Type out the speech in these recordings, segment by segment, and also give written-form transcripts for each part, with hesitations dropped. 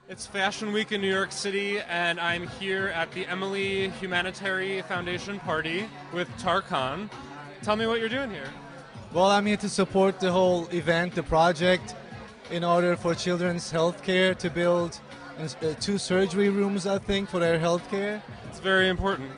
It's Fashion Week in New York City, and I'm here at the Emilie Humanitary Foundation party with Tarkan. Tell me what you're doing here. Well, I'm here to support the whole event, the project, in order for children's healthcare to build 2 surgery rooms, I think, for their healthcare. It's very important.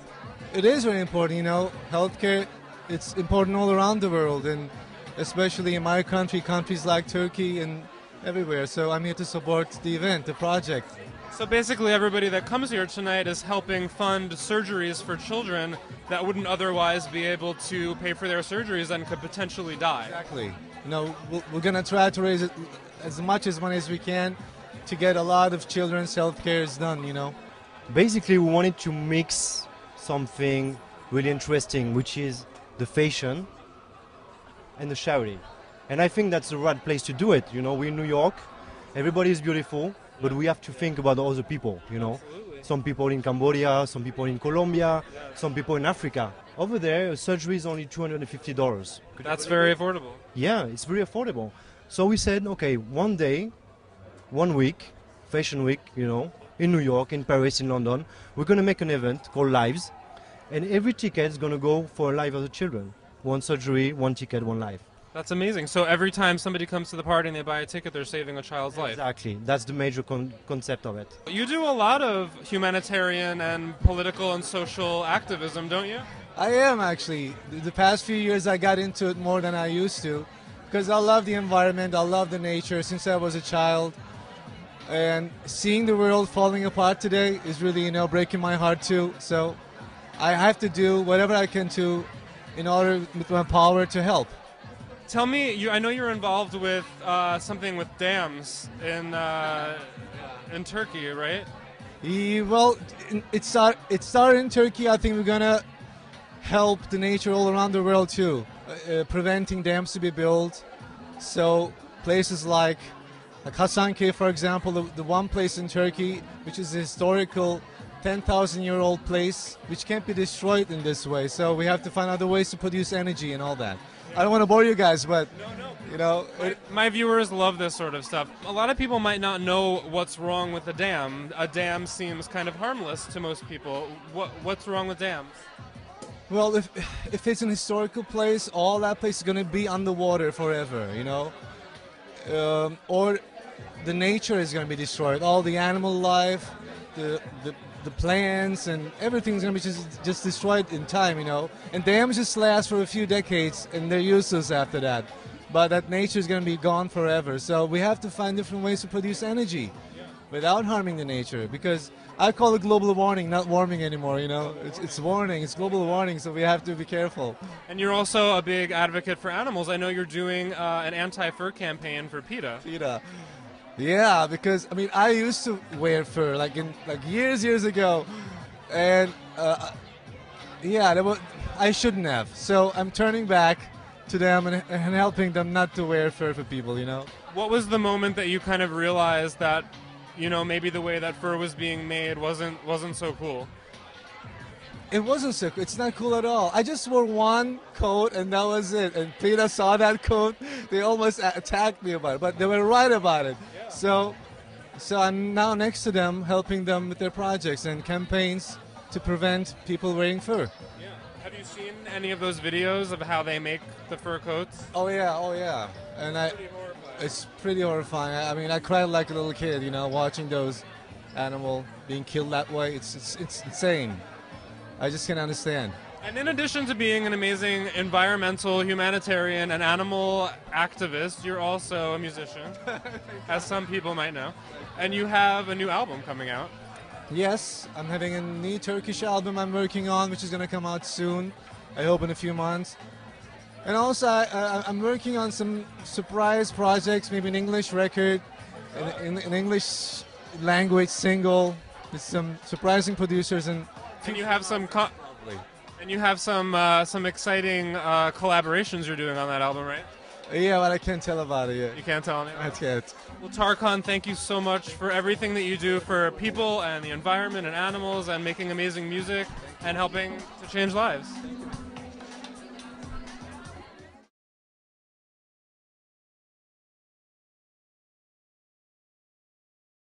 It is very important, you know. Healthcare, it's important all around the world, and especially in my country, countries like Turkey and everywhere. So I'm here to support the event, the project. So basically everybody that comes here tonight is helping fund surgeries for children that wouldn't otherwise be able to pay for their surgeries and could potentially die. Exactly. You know, we're going to try to raise as much money as we can to get a lot of children's health care done, you know. Basically, we wanted to mix something really interesting, which is the fashion and the charity. And I think that's the right place to do it. You know, we're in New York, everybody is beautiful, but we have to think about other people, you know. Absolutely. Some people in Cambodia, some people in Colombia, some people in Africa. Over there, a surgery is only $250. That's very affordable. Yeah, it's very affordable. So we said, okay, one day, 1 week, Fashion Week, you know, in New York, in Paris, in London, we're going to make an event called Lives, and every ticket is going to go for a life of the children. 1 surgery, 1 ticket, 1 life. That's amazing. So every time somebody comes to the party and they buy a ticket, they're saving a child's life. Exactly. That's the major concept of it. You do a lot of humanitarian and political and social activism, don't you? I am, actually. The past few years I got into it more than I used to, because I love the environment, I love the nature since I was a child. And seeing the world falling apart today is really, you know, breaking my heart too. So I have to do whatever I can do in order with my power to help. Tell me, I know you're involved with something with dams in Turkey, right? Well, it started in Turkey. I think we're gonna help the nature all around the world too, preventing dams to be built. So places like Hasankeyf, for example, the one place in Turkey which is a historical 10,000-year-old place which can't be destroyed in this way. So we have to find other ways to produce energy and all that. I don't want to bore you guys, but you know, my viewers love this sort of stuff. A lot of people might not know what's wrong with a dam. A dam seems kind of harmless to most people. What's wrong with dams? Well, if it's an historical place, all that place is going to be underwater forever, you know, or the nature is going to be destroyed. All the animal life, the plants and everything's going to be just destroyed in time, you know. And dams just last for a few decades and they're useless after that. But that nature is going to be gone forever. So we have to find different ways to produce energy without harming the nature, because I call it global warming, not warming anymore, you know. It's warning, it's global warming, so we have to be careful. And you're also a big advocate for animals. I know you're doing an anti-fur campaign for PETA. PETA. Yeah, because I mean, I used to wear fur like years ago, and yeah, I shouldn't have. So I'm turning back to them and helping them not to wear fur for people, you know. What was the moment that you kind of realized that, you know, maybe the way that fur was being made wasn't so cool? It wasn't so cool. It's not cool at all. I just wore 1 coat and that was it. And PETA saw that coat. They almost attacked me about it, but they were right about it. Yeah. So I'm now next to them, helping them with their projects and campaigns to prevent people wearing fur. Yeah. Have you seen any of those videos of how they make the fur coats? Oh yeah. And it's pretty horrifying. I mean, I cried like a little kid, you know, watching those animals being killed that way. It's insane. I just can't understand. And in addition to being an amazing environmental, humanitarian, and animal activist, you're also a musician, as some people might know. And you have a new album coming out. Yes, I'm having a new Turkish album I'm working on, which is going to come out soon, I hope in a few months. And also, I'm working on some surprise projects, maybe an English record, an English language single, with some surprising producers and you have some some exciting collaborations you're doing on that album, right? Yeah, but I can't tell about it yet. You can't tell me? I can't. Well, Tarkan, thank you so much for everything that you do for people and the environment and animals and making amazing music and helping to change lives.